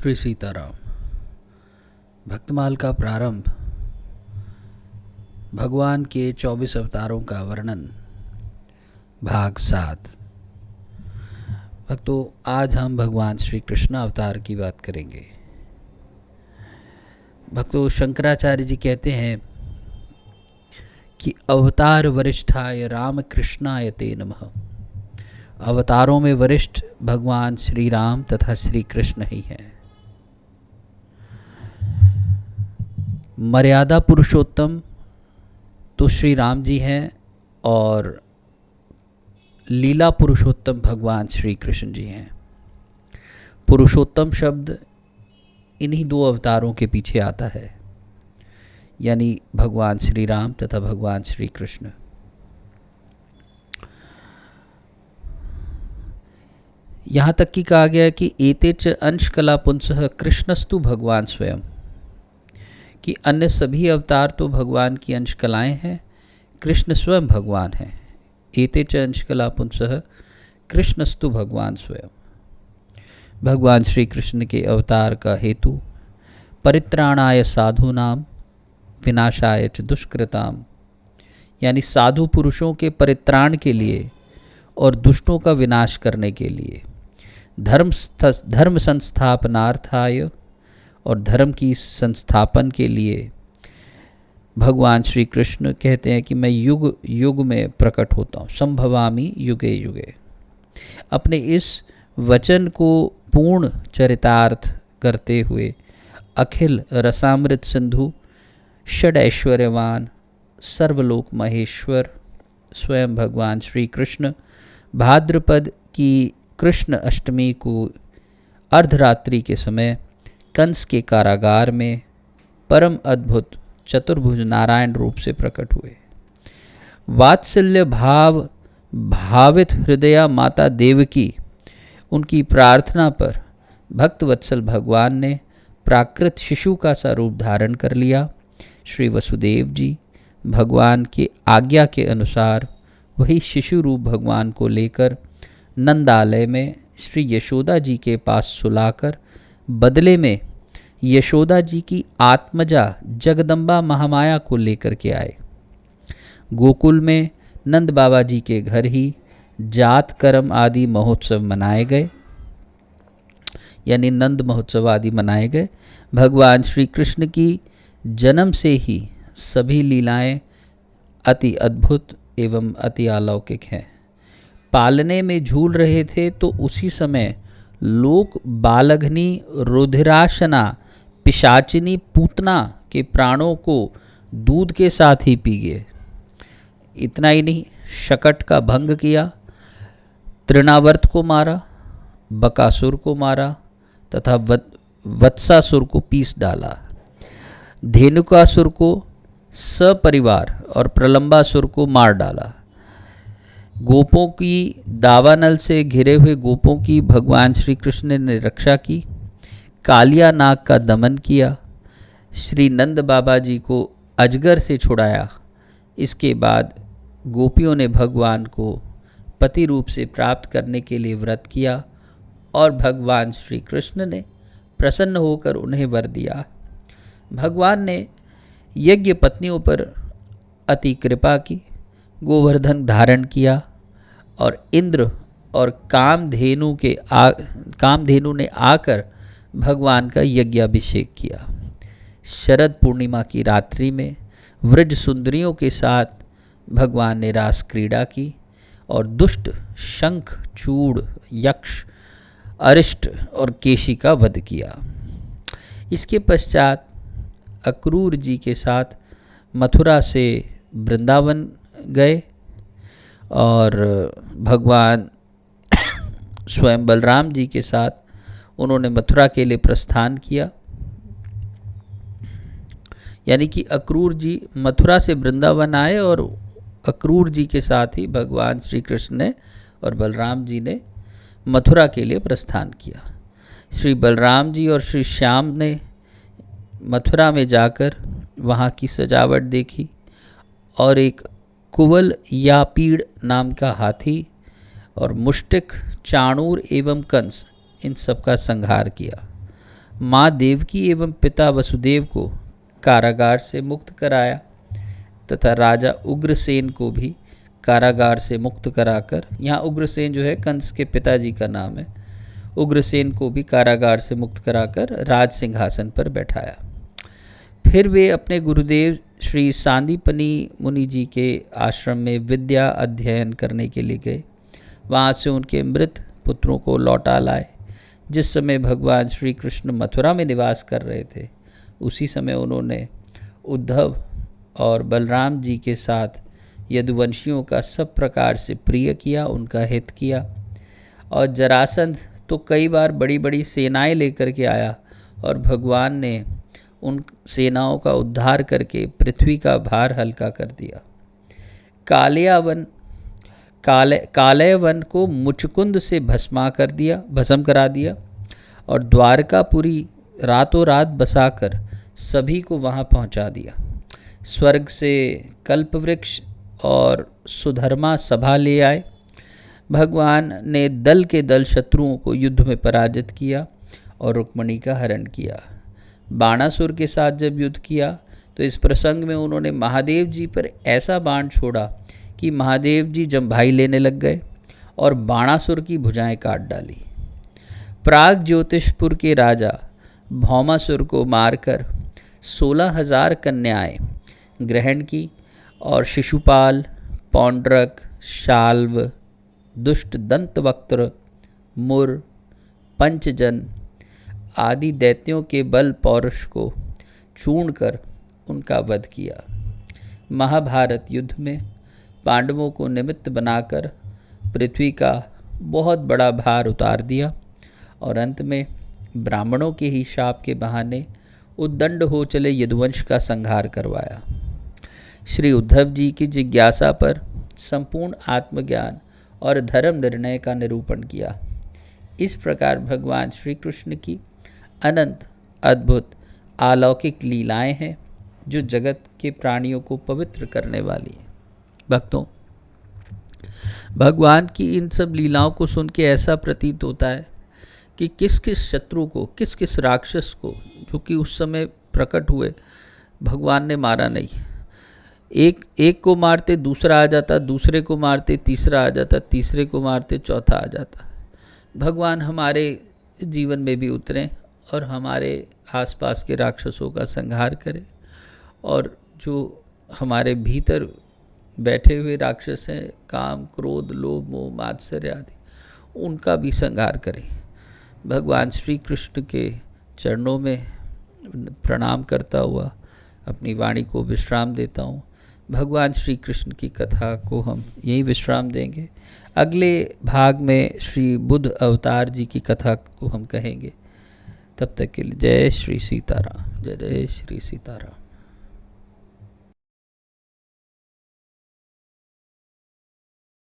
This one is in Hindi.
श्री सीताराम। भक्तमाल का प्रारंभ, भगवान के 24 अवतारों का वर्णन, भाग 7। भक्तों, आज हम भगवान श्री कृष्ण अवतार की बात करेंगे। भक्तों, शंकराचार्य जी कहते हैं कि अवतार वरिष्ठाय राम कृष्णाय ते नमः। अवतारों में वरिष्ठ भगवान श्री राम तथा श्री कृष्ण ही हैं। मर्यादा पुरुषोत्तम तो श्री राम जी हैं और लीला पुरुषोत्तम भगवान श्री कृष्ण जी हैं। पुरुषोत्तम शब्द इन्हीं दो अवतारों के पीछे आता है, यानी भगवान श्री राम तथा भगवान श्री कृष्ण। यहाँ तक कि कहा गया कि एते च अंश कला पुंसः कृष्णस्तु भगवान स्वयं, कि अन्य सभी अवतार तो भगवान की अंश कलाएँ हैं, कृष्ण स्वयं भगवान हैं। एते च अंश कला पुंसः कृष्णस्तु भगवान स्वयं। भगवान श्री कृष्ण के अवतार का हेतु परित्राणाय साधूनां विनाशाय च दुष्कृताम, यानी साधु पुरुषों के परित्राण के लिए और दुष्टों का विनाश करने के लिए, धर्म संस्थापनार्थाय और धर्म की संस्थापन के लिए भगवान श्री कृष्ण कहते हैं कि मैं युग युग में प्रकट होता हूँ। संभवामि युगे युगे। अपने इस वचन को पूर्ण चरितार्थ करते हुए अखिल रसामृत सिंधु षडैश्वर्यवान सर्वलोक महेश्वर स्वयं भगवान श्री कृष्ण भाद्रपद की कृष्ण अष्टमी को अर्धरात्रि के समय कंस के कारागार में परम अद्भुत चतुर्भुज नारायण रूप से प्रकट हुए। वात्सल्य भाव भावित हृदया माता देवकी, उनकी प्रार्थना पर भक्तवत्सल भगवान ने प्राकृत शिशु का सा रूप धारण कर लिया। श्री वसुदेव जी भगवान की आज्ञा के अनुसार वही शिशु रूप भगवान को लेकर नंदालय में श्री यशोदा जी के पास सुलाकर बदले में यशोदा जी की आत्मजा जगदम्बा महामाया को लेकर के आए। गोकुल में नंद बाबा जी के घर ही जात कर्म आदि महोत्सव मनाए गए, यानी नंद महोत्सव आदि मनाए गए। भगवान श्री कृष्ण की जन्म से ही सभी लीलाएं अति अद्भुत एवं अति अलौकिक हैं। पालने में झूल रहे थे तो उसी समय लोक बालघनी रुधिराशना पिशाचिनी पूतना के प्राणों को दूध के साथ ही पी गए। इतना ही नहीं, शकट का भंग किया, तृणावर्त को मारा, बकासुर को मारा तथा वत्सासुर को पीस डाला। धेनुकासुर को सपरिवार और प्रलंबासुर को मार डाला। गोपों की दावानल से घिरे हुए गोपों की भगवान श्री कृष्ण ने रक्षा की। कालिया नाग का दमन किया। श्री नंद बाबा जी को अजगर से छुड़ाया। इसके बाद गोपियों ने भगवान को पति रूप से प्राप्त करने के लिए व्रत किया और भगवान श्री कृष्ण ने प्रसन्न होकर उन्हें वर दिया। भगवान ने यज्ञ पत्नियों पर अति कृपा की, गोवर्धन धारण किया और इंद्र और कामधेनु ने आकर भगवान का यज्ञाभिषेक किया। शरद पूर्णिमा की रात्रि में व्रज सुंदरियों के साथ भगवान ने रास क्रीड़ा की और दुष्ट शंख चूड़ यक्ष अरिष्ट और केशी का वध किया। इसके पश्चात अक्रूर जी के साथ मथुरा से वृंदावन गए और भगवान स्वयं बलराम जी के साथ उन्होंने मथुरा के लिए प्रस्थान किया। यानी कि अक्रूर जी मथुरा से वृंदावन आए और अक्रूर जी के साथ ही भगवान श्री कृष्ण ने और बलराम जी ने मथुरा के लिए प्रस्थान किया। श्री बलराम जी और श्री श्याम ने मथुरा में जाकर वहाँ की सजावट देखी और एक कुवल या पीड़ नाम का हाथी और मुष्टिक चाणूर एवं कंस इन सब का संहार किया। माँ देवकी एवं पिता वसुदेव को कारागार से मुक्त कराया तथा राजा उग्रसेन को भी कारागार से मुक्त कराकर, यहाँ उग्रसेन जो है कंस के पिताजी का नाम है, उग्रसेन को भी कारागार से मुक्त कराकर राज सिंहासन पर बैठाया। फिर वे अपने गुरुदेव श्री सांदीपनी मुनि जी के आश्रम में विद्या अध्ययन करने के लिए गए। वहाँ से उनके मृत पुत्रों को लौटा लाए। जिस समय भगवान श्री कृष्ण मथुरा में निवास कर रहे थे, उसी समय उन्होंने उद्धव और बलराम जी के साथ यदुवंशियों का सब प्रकार से प्रिय किया, उनका हित किया। और जरासंध तो कई बार बड़ी बड़ी सेनाएं लेकर के आया और भगवान ने उन सेनाओं का उद्धार करके पृथ्वी का भार हल्का कर दिया। कालयवन को मुचकुंद से भस्म करा दिया और द्वारकापुरी रातों रात बसाकर सभी को वहाँ पहुँचा दिया। स्वर्ग से कल्पवृक्ष और सुधर्मा सभा ले आए। भगवान ने दल के दल शत्रुओं को युद्ध में पराजित किया और रुक्मिणी का हरण किया। बाणासुर के साथ जब युद्ध किया तो इस प्रसंग में उन्होंने महादेव जी पर ऐसा बाण छोड़ा कि महादेव जी जम्भाई लेने लग गए और बाणासुर की भुजाएं काट डाली। प्राग ज्योतिषपुर के राजा भौमासुर को मारकर 16,000 कन्याएं ग्रहण की और शिशुपाल, पौंड्रक, शाल्व, दुष्ट दंतवक्त्र, मुर, पंचजन आदि दैत्यों के बल पौरुष को चूर्ण कर उनका वध किया। महाभारत युद्ध में पांडवों को निमित्त बनाकर पृथ्वी का बहुत बड़ा भार उतार दिया और अंत में ब्राह्मणों के ही शाप के बहाने उद्दंड हो चले यदुवंश का संहार करवाया। श्री उद्धव जी की जिज्ञासा पर संपूर्ण आत्मज्ञान और धर्म निर्णय का निरूपण किया। इस प्रकार भगवान श्री कृष्ण की अनंत अद्भुत अलौकिक लीलाएं हैं जो जगत के प्राणियों को पवित्र करने वाली हैं। भक्तों, भगवान की इन सब लीलाओं को सुन के ऐसा प्रतीत होता है कि किस किस शत्रु को, किस किस राक्षस को, जो कि उस समय प्रकट हुए, भगवान ने मारा नहीं। एक को मारते दूसरा आ जाता, दूसरे को मारते तीसरा आ जाता, तीसरे को मारते चौथा आ जाता। भगवान हमारे जीवन में भी उतरें और हमारे आसपास के राक्षसों का संहार करें और जो हमारे भीतर बैठे हुए राक्षस हैं, काम, क्रोध, लोभ, मोह, मात्सर्य आदि, उनका भी संहार करें। भगवान श्री कृष्ण के चरणों में प्रणाम करता हुआ अपनी वाणी को विश्राम देता हूँ। भगवान श्री कृष्ण की कथा को हम यहीं विश्राम देंगे। अगले भाग में श्री बुद्ध अवतार जी की कथा को हम कहेंगे। तब तक के लिए जय श्री सीताराम, जय जय श्री सीताराम।